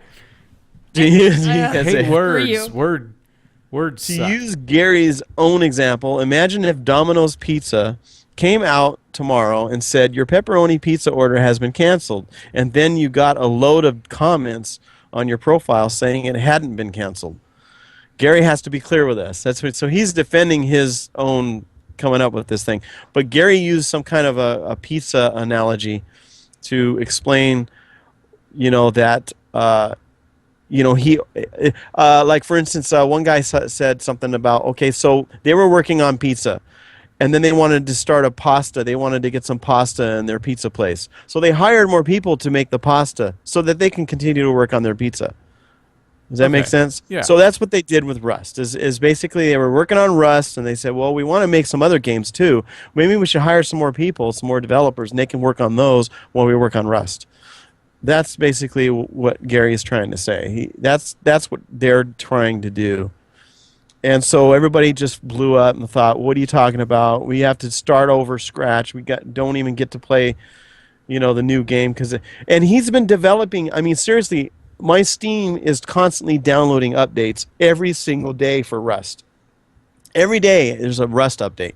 I hate words. Words To suck. use Gary's own example, imagine if Domino's Pizza came out tomorrow and said, your pepperoni pizza order has been canceled, and then you got a load of comments on your profile saying it hadn't been canceled. Gary has to be clear with us. So he's defending his own coming up with this thing. But Gary used some kind of a pizza analogy to explain, that, he, like for instance, one guy said something about, okay, so they were working on pizza, and then they wanted to start a pasta. They wanted to get some pasta in their pizza place. So they hired more people to make the pasta so that they can continue to work on their pizza. Does that make sense? Yeah. So that's what they did with Rust. Is basically they were working on Rust, and they said, well, we want to make some other games too. Maybe we should hire some more people, some more developers, and they can work on those while we work on Rust. That's basically what Gary is trying to say. That's what they're trying to do. And so everybody just blew up and thought, what are you talking about? We have to start over scratch. Don't even get to play, the new game. And he's been developing, I mean, seriously, my Steam is constantly downloading updates every single day for Rust. Every day there's a Rust update.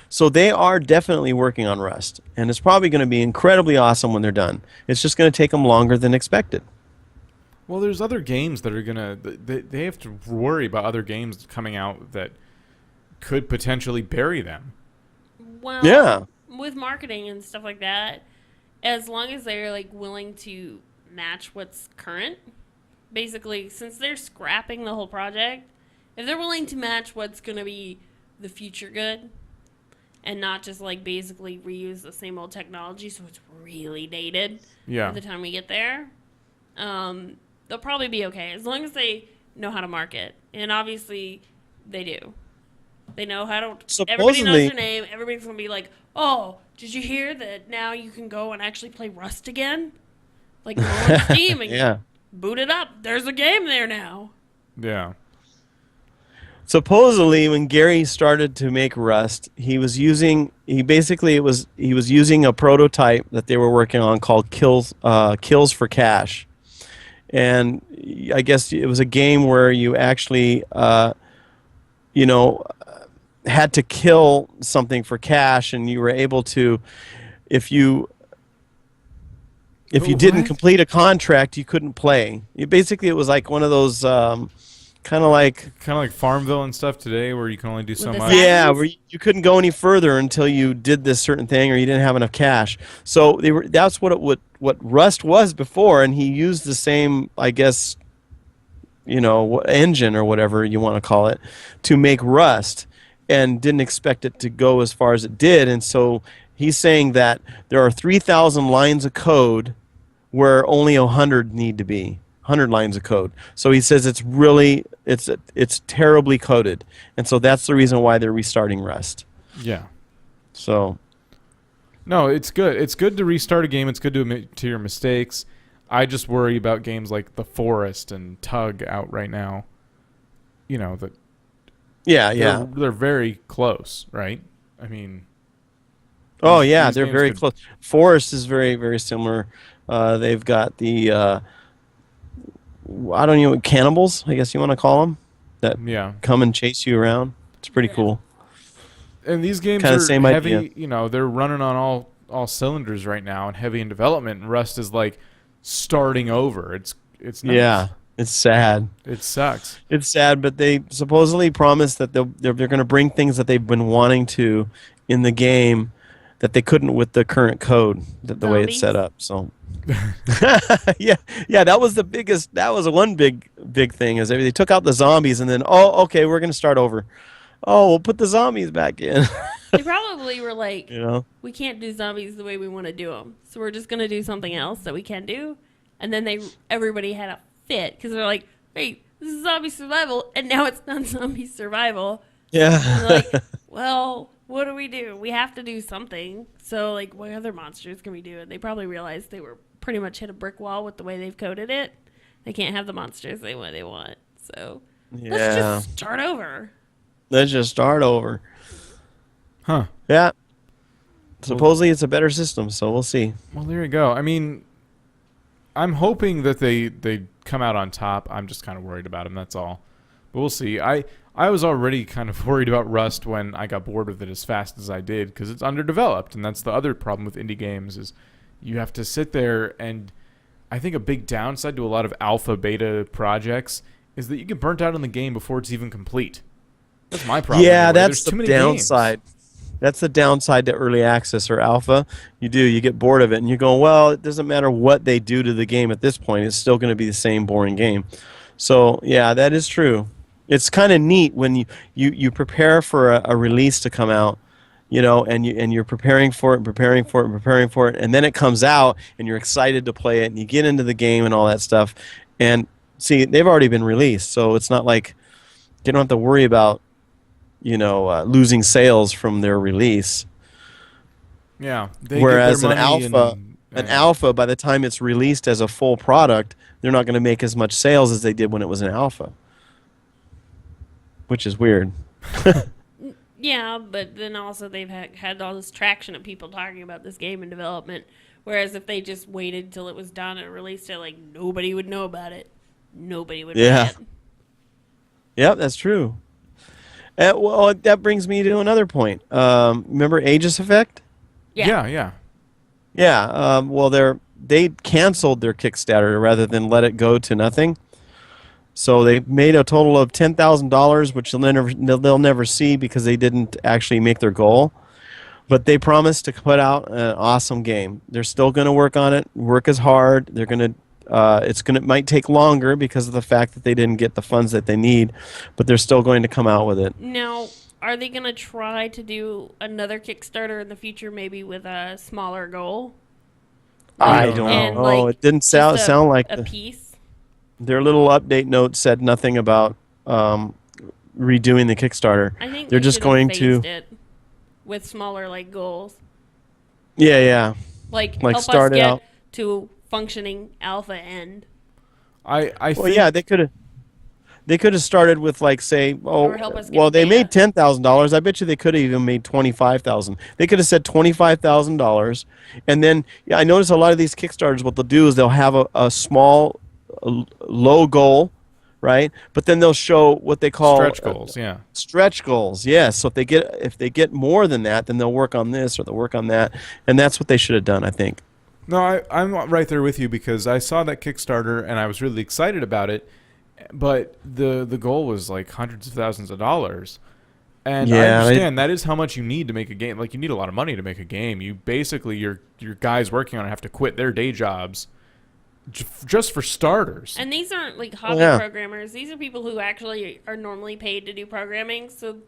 So they are definitely working on Rust. And it's probably going to be incredibly awesome when they're done. It's just going to take them longer than expected. Well, there's other games that are gonna. They have to worry about other games coming out that could potentially bury them. Well, Yeah. With marketing and stuff like that, as long as they're like willing to match what's current, basically, since they're scrapping the whole project, if they're willing to match what's gonna be the future good, and not just like basically reuse the same old technology, so it's really dated. Yeah. By the time we get there, they'll probably be okay as long as they know how to market, and obviously they do. They know how to. Everybody knows their name. Everybody's gonna be like, "Oh, did you hear that? Now you can go and actually play Rust again, like go on Steam and boot it up. There's a game there now." Yeah. Supposedly, when Gary started to make Rust, he was using a prototype that they were working on called Kills for Cash, and I guess it was a game where you actually, had to kill something for cash, and you were able to, if you didn't complete a contract, you couldn't play. It was like one of those. Kind of like Farmville and stuff today, where you can only do so much. Yeah, where you couldn't go any further until you did this certain thing, or you didn't have enough cash. So that's what Rust was before, and he used the same, I guess, engine or whatever you want to call it, to make Rust, and didn't expect it to go as far as it did. And so he's saying that there are 3,000 lines of code where only 100 need to be. 100 lines of code. So he says it's terribly coded, and so that's the reason why they're restarting Rust. Yeah. So. No, it's good. It's good to restart a game. It's good to admit to your mistakes. I just worry about games like The Forest and Tug out right now. That. Yeah. They're very close, right? I mean. Oh yeah, these they're games very could- close. Forest is very very similar. They've got the I don't know, cannibals, I guess you want to call them, that Yeah. come and chase you around. It's pretty Yeah. cool. And these games Kinda are same heavy. idea. You know, they're running on all cylinders right now and heavy in development. And Rust is like starting over. It's nuts. Yeah, it's sad. It sucks. It's sad, but they supposedly promised that they're going to bring things that they've been wanting to in the game that they couldn't with the current code, the way it's set Zombies? up. So, yeah, that was the biggest. That was one big thing is they took out the zombies and then okay, we're going to start over. Oh, we'll put the zombies back in. They probably were like, You know? we can't do zombies the way we want to do them, so we're just gonna do something else that we can do. And then everybody had a fit because they're like, wait, this is zombie survival, and now it's not zombie survival. And Yeah. they're like, well, what do? We have to do something. So like, what other monsters can we do? And they probably realized they were pretty much hit a brick wall with the way they've coded it. They can't have the monsters they want. So let's Yeah. just start over. Let's just start over. Huh. Yeah. Supposedly it's a better system, so we'll see. Well, there you go. I mean, I'm hoping that they come out on top. I'm just kind of worried about them. That's all. But we'll see. I was already kind of worried about Rust when I got bored with it as fast as I did because it's underdeveloped, and that's the other problem with indie games is you have to sit there, and I think a big downside to a lot of alpha beta projects is that you get burnt out on the game before it's even complete. That's my problem. Yeah, anyway. that's There's too the many downside. That's the downside to early access or alpha. You get bored of it, and you go, well, it doesn't matter what they do to the game at this point. It's still going to be the same boring game. So, yeah, that is true. It's kind of neat when you prepare for a release to come out, and you're preparing for it, and then it comes out, and you're excited to play it, and you get into the game and all that stuff. And, see, they've already been released, so it's not like you don't have to worry about losing sales from their release. Yeah. They Whereas get an their money alpha, and- an alpha, by the time it's released as a full product, they're not going to make as much sales as they did when it was an alpha, which is weird. Yeah, but then also they've had all this traction of people talking about this game in development. Whereas if they just waited till it was done and released it, like nobody would know about it. Nobody would. Yeah. Buy it. Yep, that's true. Well, that brings me to another point. Remember Aegis Effect? Yeah. Yeah. Well, they canceled their Kickstarter rather than let it go to nothing. So they made a total of $10,000, which they'll never see because they didn't actually make their goal. But they promised to put out an awesome game. They're still going to work on it. Work as hard. They're going to. It might take longer because of the fact that they didn't get the funds that they need, but they're still going to come out with it. Now, are they going to try to do another Kickstarter in the future, maybe with a smaller goal? I don't don't And, know. like, It didn't sound just like a piece. their little update note said nothing about redoing the Kickstarter. I think They're they just should have going phased to it with smaller goals. yeah. Like Like help start us it get out. to functioning alpha end. I Well, think yeah, they could have started with say, Or help us get well, they beta. made $10,000. I bet you they could have even made $25,000. They could have said $25,000, and then I notice a lot of these Kickstarters. What they'll do is they'll have a small, low goal, right? But then they'll show what they call stretch goals. Yeah. Stretch goals, yes. So if they get more than that, then they'll work on this or they'll work on that, and that's what they should have done, I think. No, I'm right there with you because I saw that Kickstarter and I was really excited about it, but the goal was like hundreds of thousands of dollars. And I Yeah, understand that is how much you need to make a game. Like you need a lot of money to make a game. You basically your guys working on it have to quit their day jobs just for starters. And these aren't hobby Yeah. programmers. These are people who actually are normally paid to do programming. So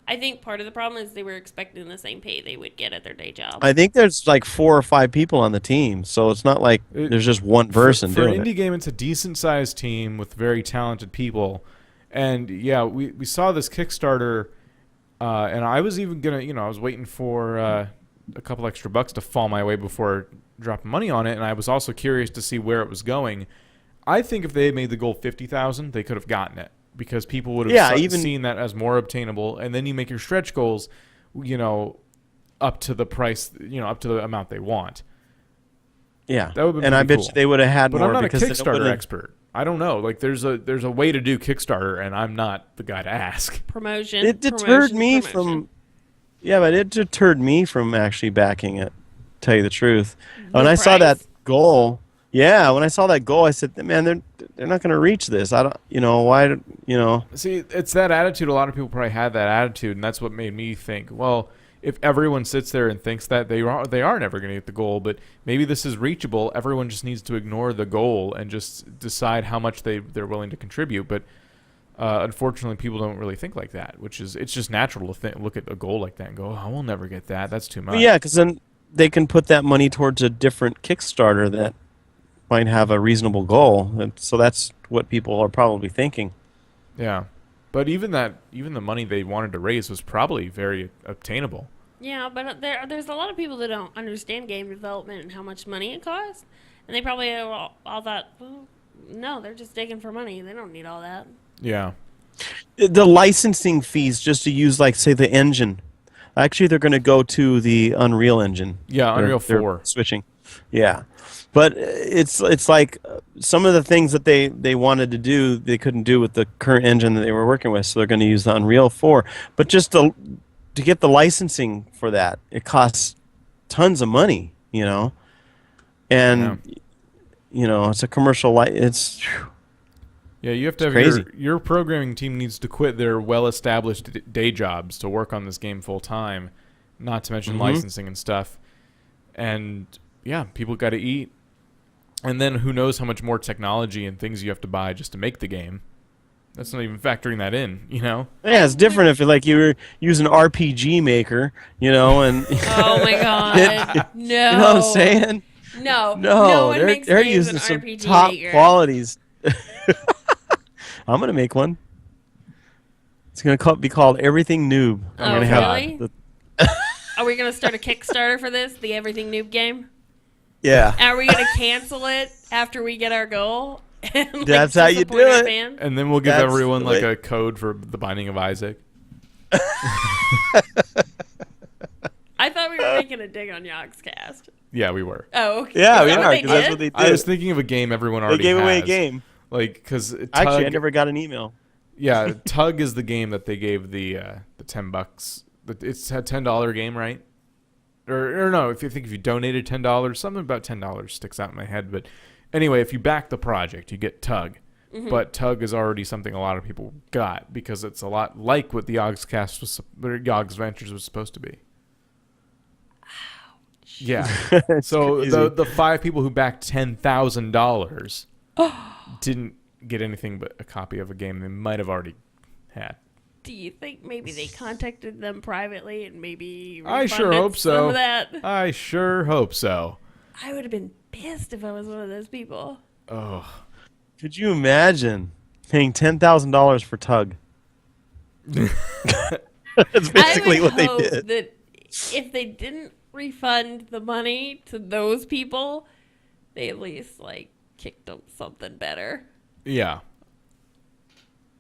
I think part of the problem is they were expecting the same pay they would get at their day job. I think there's 4 or 5 people on the team, so it's not like there's just one person for doing an indie it. game, it's a decent sized team with very talented people. And yeah, we saw this Kickstarter, and I was even gonna, I was waiting for a couple extra bucks to fall my way before dropping money on it, and I was also curious to see where it was going. I think if they had made the goal 50,000, they could have gotten it because people would have even seen that as more obtainable. And then you make your stretch goals, up to the price, up to the amount they want. Yeah, That would've been and I pretty bet cool. you they would have had But more I'm not a because they Kickstarter would've- expert. I don't know. Like there's a way to do Kickstarter, and I'm not the guy to ask. Promotion. It deterred promotion, me promotion. from. Yeah, but it deterred me from actually backing it. Tell you the truth, when I saw that price? goal, when I saw that goal, I said, "Man, they're not going to reach this. I don't, why, See, it's that attitude. A lot of people probably had that attitude, and that's what made me think, well, if everyone sits there and thinks that they are never going to get the goal, but maybe this is reachable, everyone just needs to ignore the goal and just decide how much they're willing to contribute. But unfortunately, people don't really think like that, it's just natural to look at a goal like that and go, oh, we'll never get that. That's too much. Yeah, because then they can put that money towards a different Kickstarter that might have a reasonable goal, and so that's what people are probably thinking. Yeah. But even the money they wanted to raise was probably very obtainable. Yeah, but there's a lot of people that don't understand game development and how much money it costs, and they probably all thought, well, no, they're just digging for money. They don't need all that. Yeah. The licensing fees just to use, like, say, the engine. Actually, they're going to go to the Unreal Engine. Yeah, Unreal They're 4. switching. Yeah. But it's like some of the things that they wanted to do, they couldn't do with the current engine that they were working with, so they're going to use the Unreal 4. But just to get the licensing for that, it costs tons of money, And, it's a commercial it's Yeah, you have to have crazy. your programming team needs to quit their well-established day jobs to work on this game full time, not to mention licensing and stuff. And yeah, people got to eat. And then who knows how much more technology and things you have to buy just to make the game. That's not even factoring that in, Yeah, it's different if you were using RPG Maker, and Oh my god, no! you know what I'm saying? No, No, one they're makes they're games using in some RPG top Maker. qualities. I'm gonna make one. It's gonna be called Everything Noob. I'm Oh, gonna really? have Are we gonna start a Kickstarter for this, the Everything Noob game? yeah. Are we gonna cancel it after we get our goal? And, like, That's how you disappoint do our it. fans? and then we'll give That's everyone the like way- a code for the Binding of Isaac. I thought we were making a dig on Yogg's cast. Yeah, we were. Oh, okay. Yeah, Is we that are, what they 'cause that's did? what they did. I was thinking of a game everyone They already gave away a has. game. Like, because Actually, I never got an email. Yeah, Tug is the game that they gave the $10. It's a $10 game, right? Or no, if you donated $10, something about $10 sticks out in my head. But anyway, if you back the project, you get Tug. But Tug is already something a lot of people got because it's a lot like what the Yogg's Ventures was supposed to be. Yeah. So crazy. the 5 people who backed $10,000 didn't get anything but a copy of a game they might have already had. Do you think maybe they contacted them privately and maybe I sure refunded hope some so. of that? I sure hope so. I would have been pissed if I was one of those people. Oh. Could you imagine paying $10,000 for Tug? That's basically I would what they hope did. that if they didn't refund the money to those people, they at least kicked them something better, Yeah.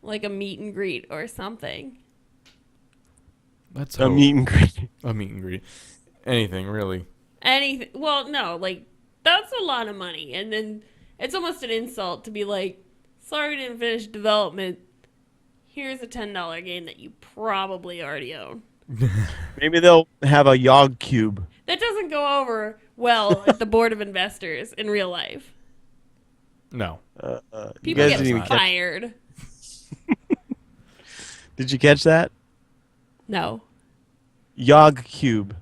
like a meet and greet or something. Let's A hope. meet and greet. A meet and greet. Anything, really. Anything? Well, no, that's a lot of money, and then it's almost an insult to be like, "Sorry, we didn't finish development. Here's a $10 game that you probably already own." Maybe they'll have a Yog Cube. That doesn't go over well at the board of investors in real life. No. You People guys get didn't even catch. fired. Did you catch that? No. Yog Cube.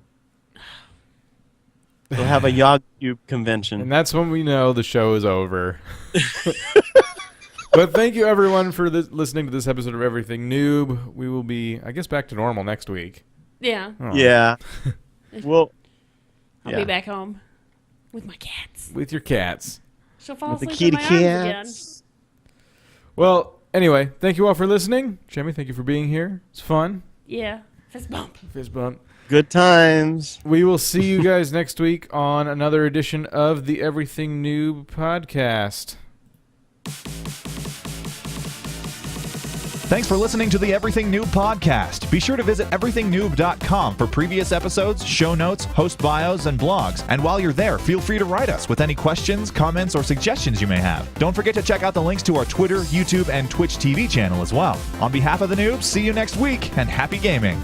They'll have a Yog Cube convention. And that's when we know the show is over. But thank you, everyone, for listening to this episode of Everything Noob. We will be, I guess, back to normal next week. Yeah. Oh. Yeah. Well, I'll yeah. be back home with my cats. With your cats. She'll fall With the asleep in kitty my arms again. cats. Well, anyway, thank you all for listening. Jemi, thank you for being here. It's fun. Yeah. Fist bump. Fist bump. Good times. We will see you guys next week on another edition of the Everything Noob podcast. Thanks for listening to the Everything Noob podcast. Be sure to visit everythingnoob.com for previous episodes, show notes, host bios, and blogs. And while you're there, feel free to write us with any questions, comments, or suggestions you may have. Don't forget to check out the links to our Twitter, YouTube, and Twitch TV channel as well. On behalf of the noobs, see you next week, and happy gaming.